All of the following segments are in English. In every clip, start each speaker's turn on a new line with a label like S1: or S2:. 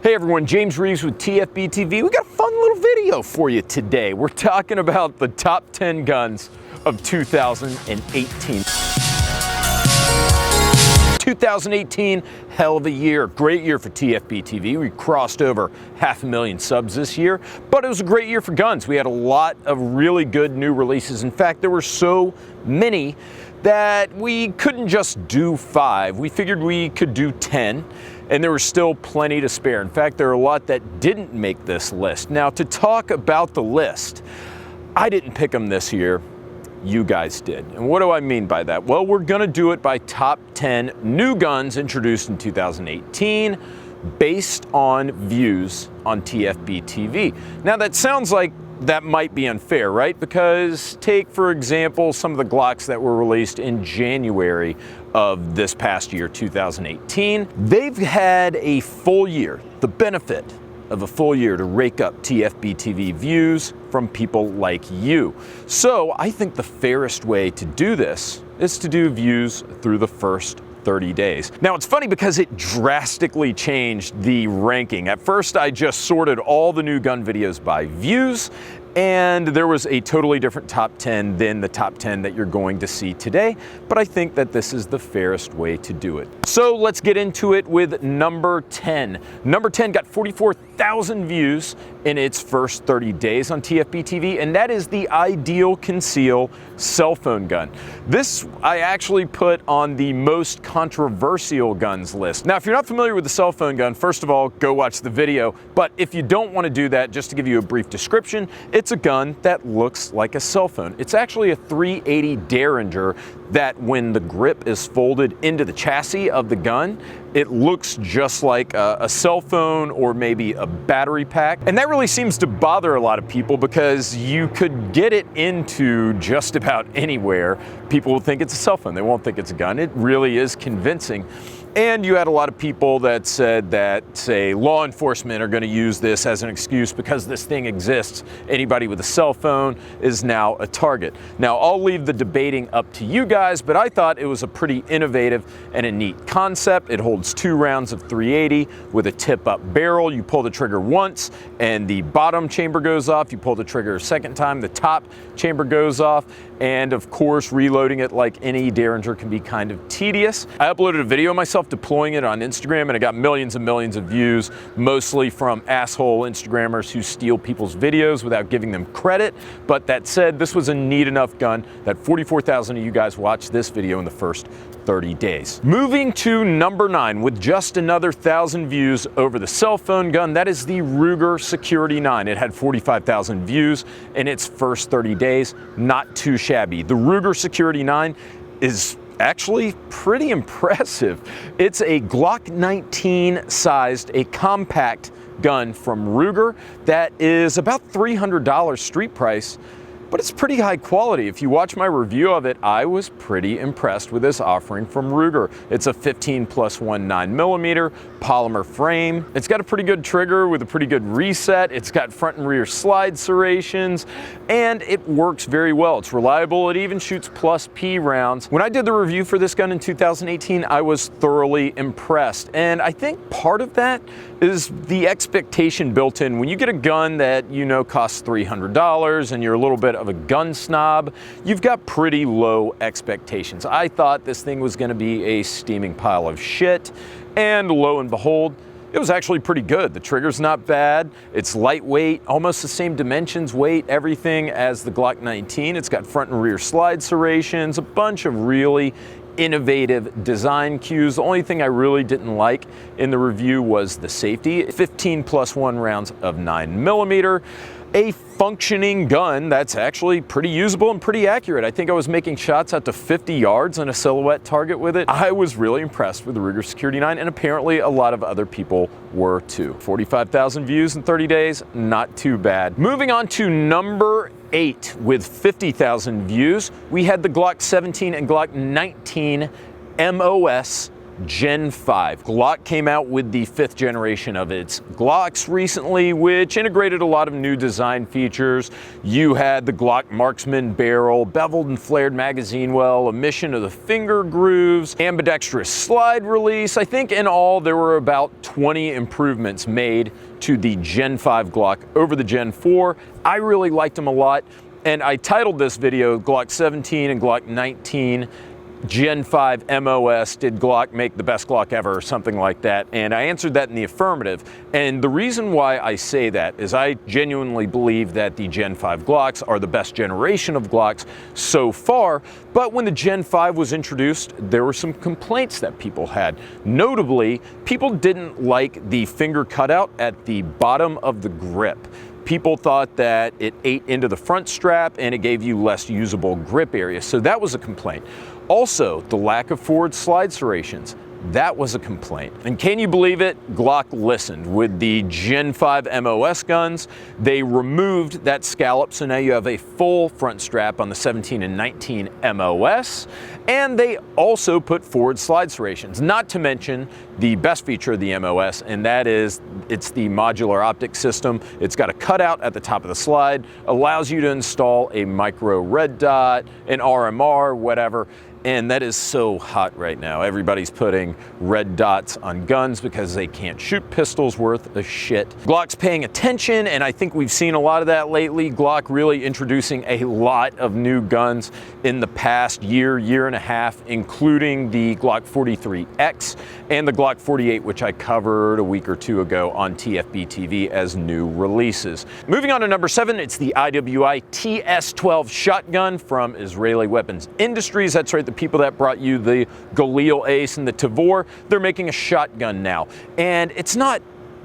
S1: Hey everyone, James Reeves with TFBTV. We got a fun little video for you today. We're talking about the top 10 guns of 2018. 2018, hell of a year. Great year for TFBTV. We crossed over 500,000 subs this year, but it was a great year for guns. We had a lot of really good new releases. In fact, there were so many that we couldn't just do 5. We figured we could do 10, and there was still plenty to spare. In fact, there are a lot that didn't make this list. Now, to talk about the list, I didn't pick them this year. You guys did. And what do I mean by that? Well, we're gonna do it by top 10 new guns introduced in 2018 based on views on TFBTV. Now that sounds like that might be unfair, right? Because take, for example, some of the Glocks that were released in January of this past year, 2018. They've had a full year, the benefit of a full year to rake up TFBTV views from people like you. So I think the fairest way to do this is to do views through the first 30 days. Now it's funny because it drastically changed the ranking. At first I just sorted all the new gun videos by views, and there was a totally different top 10 than the top 10 that you're going to see today, but I think that this is the fairest way to do it. So let's get into it with number 10. Number 10 got 44,000 views in its first 30 days on TFBTV, and that is the Ideal Conceal cell phone gun. This I actually put on the most controversial guns list. Now, if you're not familiar with the cell phone gun, first of all, go watch the video, but if you don't want to do that, just to give you a brief description, it's a gun that looks like a cell phone. It's actually a 380 Derringer that when the grip is folded into the chassis of the gun, it looks just like a cell phone or maybe a battery pack. And that really seems to bother a lot of people because you could get it into just about anywhere. People will think it's a cell phone. They won't think it's a gun. It really is convincing. And you had a lot of people that said that, say, law enforcement are going to use this as an excuse because this thing exists. Anybody with a cell phone is now a target. Now, I'll leave the debating up to you guys, but I thought it was a pretty innovative and a neat concept. It holds 2 rounds of 380 with a tip-up barrel. You pull the trigger once, and the bottom chamber goes off. You pull the trigger a second time, the top chamber goes off. And of course, reloading it like any Derringer can be kind of tedious. I uploaded a video of myself deploying it on Instagram, and it got millions and millions of views, mostly from asshole Instagrammers who steal people's videos without giving them credit. But that said, this was a neat enough gun that 44,000 of you guys watched this video in the first 30 days. Moving to number 9 with just another 1,000 views over the cell phone gun, that is the Ruger Security 9. It had 45,000 views in its first 30 days. Not too shabby. The Ruger Security 9 is actually pretty impressive. It's a Glock 19 sized, a compact gun from Ruger that is about $300 street price, but it's pretty high quality. If you watch my review of it, I was pretty impressed with this offering from Ruger. It's a 15+1 9mm polymer frame. It's got a pretty good trigger with a pretty good reset. It's got front and rear slide serrations, and it works very well. It's reliable. It even shoots +P rounds. When I did the review for this gun in 2018, I was thoroughly impressed. And I think part of that is the expectation built in. When you get a gun that you know costs $300 and you're a little bit of a gun snob, you've got pretty low expectations. I thought this thing was going to be a steaming pile of shit, and lo and behold, it was actually pretty good. The trigger's not bad. It's lightweight, almost the same dimensions, weight, everything as the Glock 19. It's got front and rear slide serrations, a bunch of really innovative design cues. The only thing I really didn't like in the review was the safety. 15+1 rounds of 9mm. A functioning gun that's actually pretty usable and pretty accurate. I think I was making shots out to 50 yards on a silhouette target with it. I was really impressed with the Ruger Security 9, and apparently a lot of other people were too. 45,000 views in 30 days, not too bad. Moving on to number 8 with 50,000 views, we had the Glock 17 and Glock 19 MOS Gen 5. Glock came out with the 5th generation of its Glocks recently, which integrated a lot of new design features. You had the Glock marksman barrel, beveled and flared magazine well, omission of the finger grooves, ambidextrous slide release. I think in all there were about 20 improvements made to the Gen 5 Glock over the Gen 4. I really liked them a lot, and I titled this video Glock 17 and Glock 19 Gen 5 MOS, did Glock make the best Glock ever, or something like that? And I answered that in the affirmative. And the reason why I say that is I genuinely believe that the Gen 5 Glocks are the best generation of Glocks so far. But when the Gen 5 was introduced, there were some complaints that people had. Notably, people didn't like the finger cutout at the bottom of the grip. People thought that it ate into the front strap and it gave you less usable grip area. So that was a complaint. Also, the lack of forward slide serrations. That was a complaint. And can you believe it? Glock listened. With the Gen 5 MOS guns, they removed that scallop, so now you have a full front strap on the 17 and 19 MOS, and they also put forward slide serrations, not to mention the best feature of the MOS, and that is it's the modular optic system. It's got a cutout at the top of the slide, allows you to install a micro red dot, an RMR, whatever. And that is so hot right now. Everybody's putting red dots on guns because they can't shoot pistols worth a shit. Glock's paying attention, and I think we've seen a lot of that lately. Glock really introducing a lot of new guns in the past year, year and a half, including the Glock 43X and the Glock 48, which I covered a week or two ago on TFBTV as new releases. Moving on to number 7, it's the IWI TS12 shotgun from Israeli Weapons Industries. That's right, the people that brought you the Galil Ace and the Tavor, they're making a shotgun now. And it's not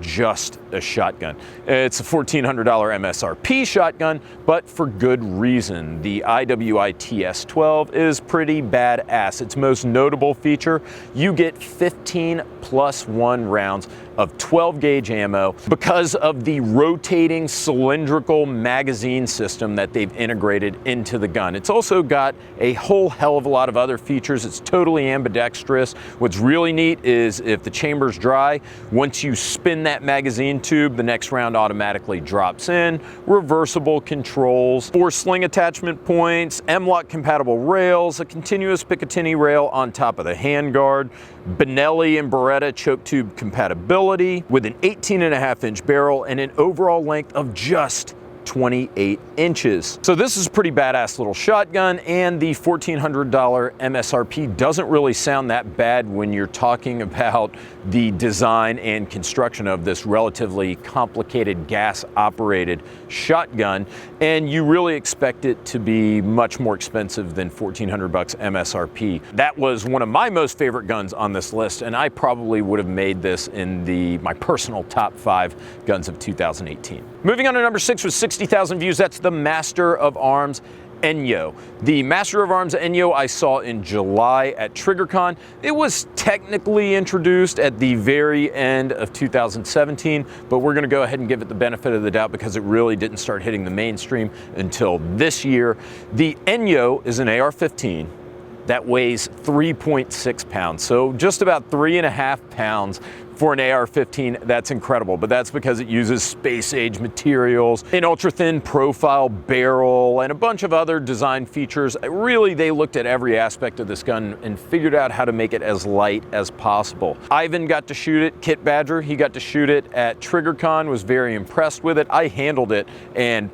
S1: just a shotgun. It's a $1,400 MSRP shotgun, but for good reason. The IWI TS12 is pretty badass. Its most notable feature, you get 15+1 rounds of 12 gauge ammo because of the rotating cylindrical magazine system that they've integrated into the gun. It's also got a whole hell of a lot of other features. It's totally ambidextrous. What's really neat is if the chamber's dry, once you spin that magazine tube, the next round automatically drops in. Reversible controls, 4 sling attachment points, M-LOK compatible rails, a continuous Picatinny rail on top of the handguard, Benelli and Beretta choke tube compatibility with an 18.5-inch barrel and an overall length of just 28 inches. So this is a pretty badass little shotgun, and the $1,400 MSRP doesn't really sound that bad when you're talking about the design and construction of this relatively complicated gas-operated shotgun, and you really expect it to be much more expensive than $1,400 MSRP. That was one of my most favorite guns on this list, and I probably would have made this in my personal top 5 guns of 2018. Moving on to number 6 with 60,000 views, that's the Master of Arms Enyo. The Master of Arms Enyo I saw in July at TriggerCon. It was technically introduced at the very end of 2017, but we're going to go ahead and give it the benefit of the doubt because it really didn't start hitting the mainstream until this year. The Enyo is an AR-15 that weighs 3.6 pounds, so just about 3.5 pounds. For an AR-15, that's incredible, but that's because it uses space-age materials, an ultra-thin profile barrel, and a bunch of other design features. Really, they looked at every aspect of this gun and figured out how to make it as light as possible. Ivan got to shoot it, Kit Badger, he got to shoot it at TriggerCon, was very impressed with it. I handled it, and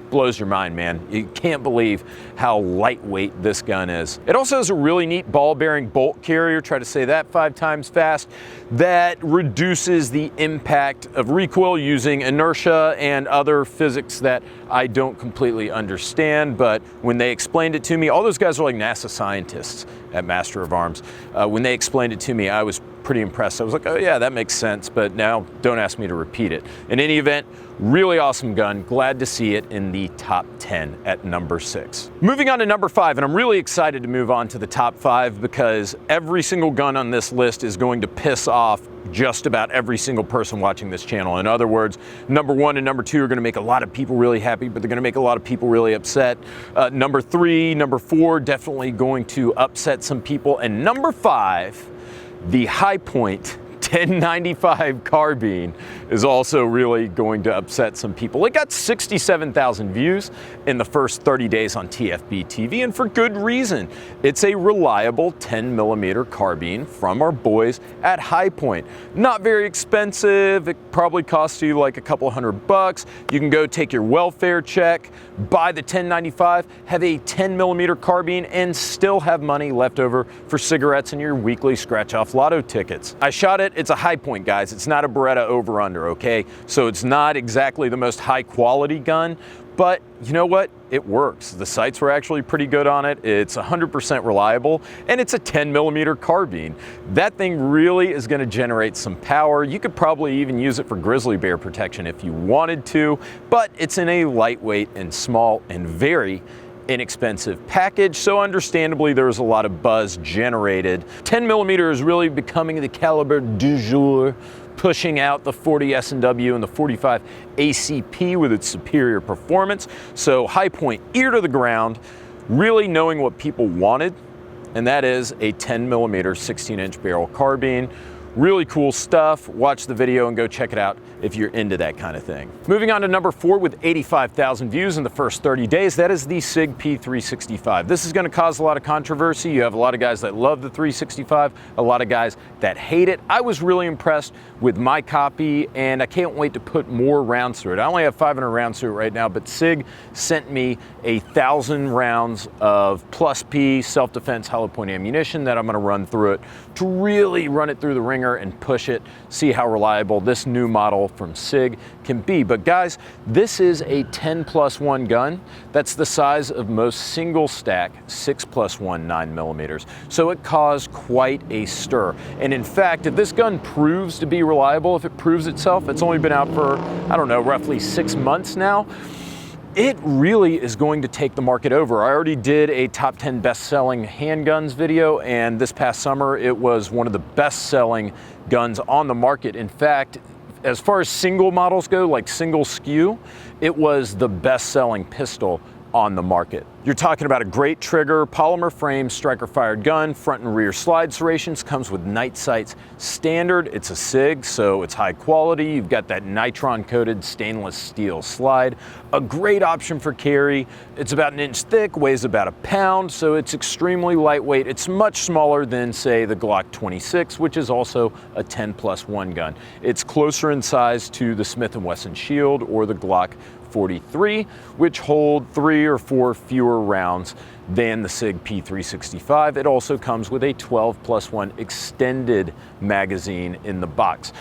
S1: blows your mind, man. You can't believe how lightweight this gun is. It also has a really neat ball-bearing bolt carrier, try to say that 5 times fast, that reduces the impact of recoil using inertia and other physics that I don't completely understand, but when they explained it to me, all those guys are like NASA scientists at Master of Arms. When they explained it to me, I was pretty impressed. I was like, oh yeah, that makes sense, but now don't ask me to repeat it. In any event, really awesome gun. Glad to see it in the top 10 at number 6. Moving on to number 5, and I'm really excited to move on to the top 5 because every single gun on this list is going to piss off just about every single person watching this channel. In other words, number 1 and number 2 are going to make a lot of people really happy, but they're going to make a lot of people really upset. Number 3, number 4, definitely going to upset some people. And number 5, The High Point 1095 carbine is also really going to upset some people. It got 67,000 views in the first 30 days on TFBTV, and for good reason. It's a reliable 10mm carbine from our boys at High Point. Not very expensive. It probably costs you like a couple $100. You can go take your welfare check, buy the 1095, have a 10mm carbine, and still have money left over for cigarettes and your weekly scratch-off lotto tickets. I shot it. It's a High Point, guys. It's not a Beretta over-under, okay? So it's not exactly the most high-quality gun, but you know what? It works. The sights were actually pretty good on it. It's 100% reliable, and it's a 10mm carbine. That thing really is going to generate some power. You could probably even use it for grizzly bear protection if you wanted to, but it's in a lightweight and small and very inexpensive package, so understandably there was a lot of buzz generated. 10mm is really becoming the caliber du jour, pushing out the 40 S&W and the 45 ACP with its superior performance. So High Point, ear to the ground, really knowing what people wanted, and that is a 10mm 16-inch barrel carbine. Really cool stuff. Watch the video and go check it out if you're into that kind of thing. Moving on to number 4 with 85,000 views in the first 30 days, that is the Sig P36D5. This is going to cause a lot of controversy. You have a lot of guys that love the 365, a lot of guys that hate it. I was really impressed with my copy, and I can't wait to put more rounds through it. I only have 500 rounds through it right now, but Sig sent me 1,000 rounds of plus P self-defense hollow point ammunition that I'm going to run through it to really run it through the ringer and push it, see how reliable this new model from Sig can be. But guys, this is a 10+1 gun. That's the size of most single stack 6+1 9mm. So it caused quite a stir. And in fact, if this gun proves to be reliable, if it proves itself, it's only been out for, I don't know, roughly 6 months now. It really is going to take the market over. I already did a top 10 best-selling handguns video, and this past summer it was one of the best-selling guns on the market. In fact, as far as single models go, like single SKU, it was the best-selling pistol on the market. You're talking about a great trigger, polymer frame, striker-fired gun, front and rear slide serrations, comes with night sights standard. It's a Sig, so it's high quality. You've got that nitron-coated stainless steel slide. A great option for carry. It's about 1 inch thick, weighs about a pound, so it's extremely lightweight. It's much smaller than, say, the Glock 26, which is also a 10+1 gun. It's closer in size to the Smith & Wesson Shield or the Glock 43, which hold 3 or 4 fewer rounds than the Sig P36D5. It also comes with a 12+1 extended magazine in the box.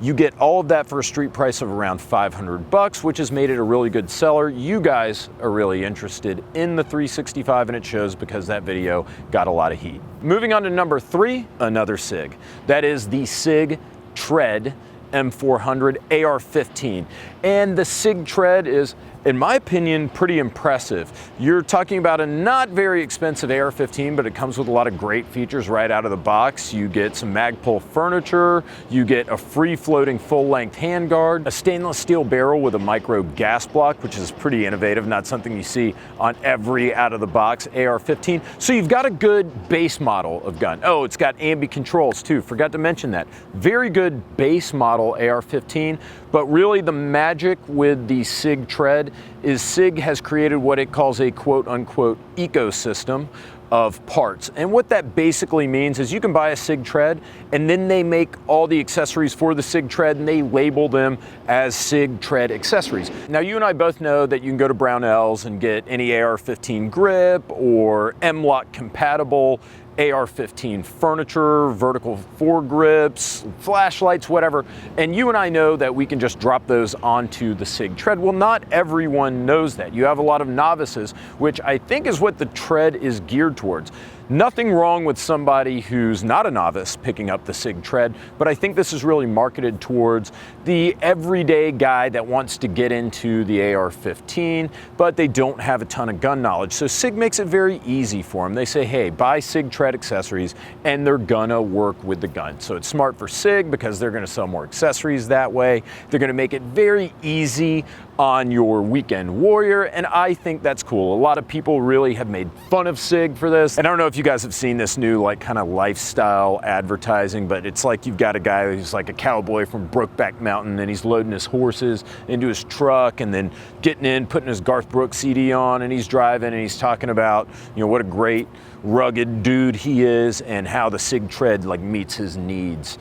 S1: You get all of that for a street price of around $500, which has made it a really good seller. You guys are really interested in the 365, and it shows because that video got a lot of heat. Moving on to number 3, another Sig. That is the Sig Tread M400 AR-15. And the Sig Tread is, in my opinion, pretty impressive. You're talking about a not very expensive AR-15, but it comes with a lot of great features right out of the box. You get some Magpul furniture, you get a free-floating full-length handguard, a stainless steel barrel with a micro gas block, which is pretty innovative, not something you see on every out-of-the-box AR-15. So you've got a good base model of gun. Oh, it's got ambi controls too, forgot to mention that. Very good base model AR-15, but really the magic with the Sig Tread is Sig has created what it calls a quote-unquote ecosystem of parts. And what that basically means is you can buy a Sig Tread and then they make all the accessories for the Sig Tread and they label them as Sig Tread accessories. Now you and I both know that you can go to Brownells and get any AR-15 grip or M-Lock compatible AR-15 furniture, vertical foregrips, flashlights, whatever, and you and I know that we can just drop those onto the Sig Tread. Well, not everyone knows that. You have a lot of novices, which I think is what the Tread is geared towards. Nothing wrong with somebody who's not a novice picking up the Sig Tread, but I think this is really marketed towards the everyday guy that wants to get into the AR-15, but they don't have a ton of gun knowledge. So Sig makes it very easy for them. They say, hey, buy Sig Tread accessories, and they're gonna work with the gun. So it's smart for Sig because they're gonna sell more accessories that way. They're gonna make it very easy on your weekend warrior, and I think that's cool. A lot of people really have made fun of Sig for this, and I don't know if you guys have seen this new like kind of lifestyle advertising, but it's like you've got a guy who's like a cowboy from Brokeback Mountain, and he's loading his horses into his truck and then getting in, putting his Garth Brooks CD on, and he's driving and he's talking about, you know, what a great rugged dude he is and how the Sig Tread like meets his needs.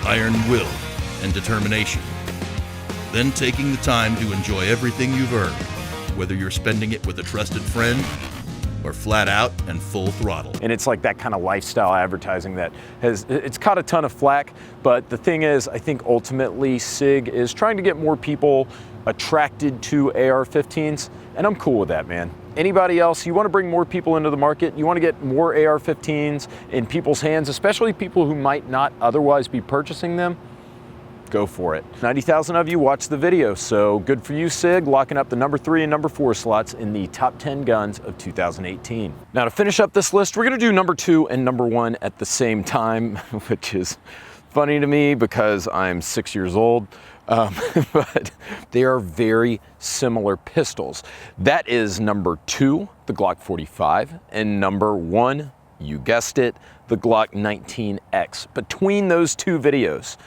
S2: Iron will and determination. Then taking the time to enjoy everything you've earned, whether you're spending it with a trusted friend or flat out and full throttle.
S1: And it's like that kind of lifestyle advertising that it's caught a ton of flack, but the thing is, I think ultimately Sig is trying to get more people attracted to AR-15s, and I'm cool with that, man. Anybody else, you want to bring more people into the market, you want to get more AR-15s in people's hands, especially people who might not otherwise be purchasing them, go for it. 90,000 of you watched the video, so good for you, Sig, locking up the number 3 and number 4 slots in the top 10 guns of 2018. Now to finish up this list, we're gonna do number 2 and number 1 at the same time, which is funny to me because I'm 6 years old, but they are very similar pistols. That is number 2, the Glock 45, and number 1, you guessed it, the Glock 19X. Between those two videos,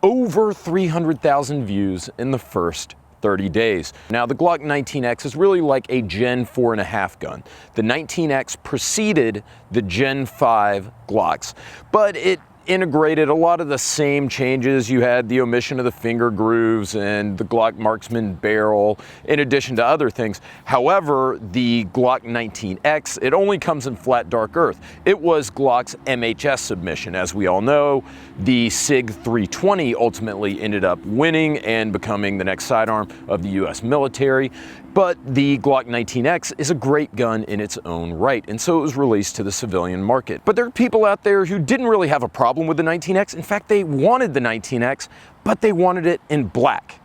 S1: over 300,000 views in the first 30 days. Now the Glock 19X is really like a Gen 4.5 gun. The 19X preceded the Gen 5 Glocks, but it integrated a lot of the same changes. You had the omission of the finger grooves and the Glock Marksman barrel, in addition to other things. However, the Glock 19X, it only comes in flat dark earth. It was Glock's MHS submission. As we all know, the Sig 320 ultimately ended up winning and becoming the next sidearm of the US military. But the Glock 19X is a great gun in its own right, and so it was released to the civilian market. But there are people out there who didn't really have a problem with the 19X. In fact, they wanted the 19X, but they wanted it in black.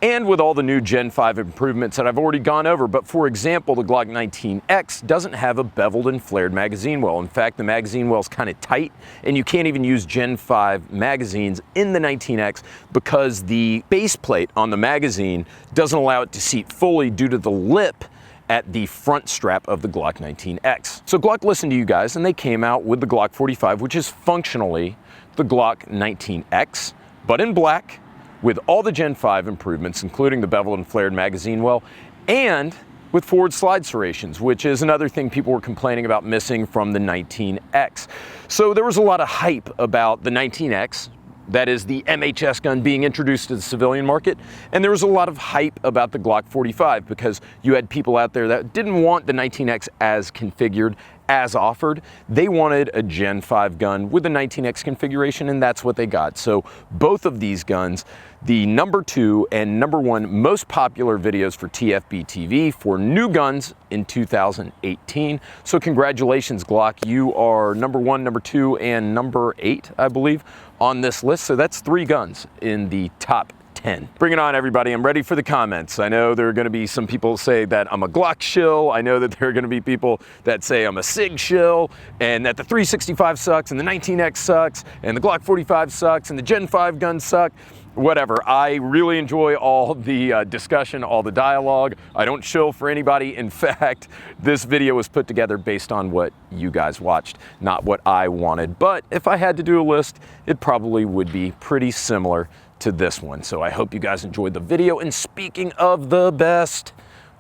S1: And with all the new Gen 5 improvements that I've already gone over. But for example, the Glock 19X doesn't have a beveled and flared magazine well. In fact, the magazine well is kind of tight, and you can't even use Gen 5 magazines in the 19X because the base plate on the magazine doesn't allow it to seat fully due to the lip at the front strap of the Glock 19X. So Glock listened to you guys, and they came out with the Glock 45, which is functionally the Glock 19X, but in black, with all the Gen 5 improvements, including the beveled and flared magazine well, and with forward slide serrations, which is another thing people were complaining about missing from the 19X. So there was a lot of hype about the 19X, that is the MHS gun being introduced to the civilian market, and there was a lot of hype about the Glock 45 because you had people out there that didn't want the 19X as configured, as offered. They wanted a Gen 5 gun with a 19X configuration, and that's what they got. So both of these guns, the number 2 and number 1 most popular videos for TFBTV for new guns in 2018. So congratulations, Glock. You are number 1, number 2, and number 8, I believe, on this list. So that's 3 guns in the top 10. Bring it on, everybody. I'm ready for the comments. I know there are going to be some people say that I'm a Glock shill. I know that there are going to be people that say I'm a Sig shill, and that the 365 sucks, and the 19X sucks, and the Glock 45 sucks, and the Gen 5 guns suck. Whatever. I really enjoy all the discussion, all the dialogue. I don't shill for anybody. In fact, this video was put together based on what you guys watched, not what I wanted. But if I had to do a list, it probably would be pretty similar to this one. So I hope you guys enjoyed the video. And speaking of the best,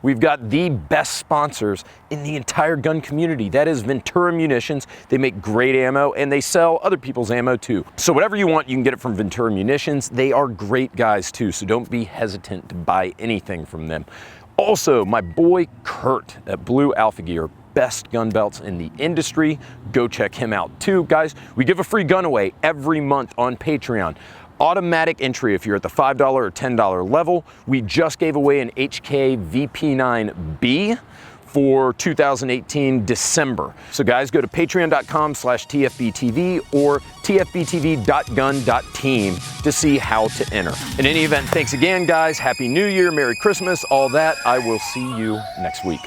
S1: we've got the best sponsors in the entire gun community. That is Ventura Munitions. They make great ammo, and they sell other people's ammo too. So whatever you want, you can get it from Ventura Munitions. They are great guys too, so don't be hesitant to buy anything from them. Also, my boy Kurt at Blue Alpha Gear, best gun belts in the industry. Go check him out too. Guys, we give a free gun away every month on Patreon. Automatic entry if you're at the $5 or $10 level. We just gave away an HK VP9B for 2018 December. So guys, go to patreon.com/TFBTV or tfbtv.gun.team to see how to enter. In any event, thanks again, guys. Happy New Year, Merry Christmas, all that. I will see you next week.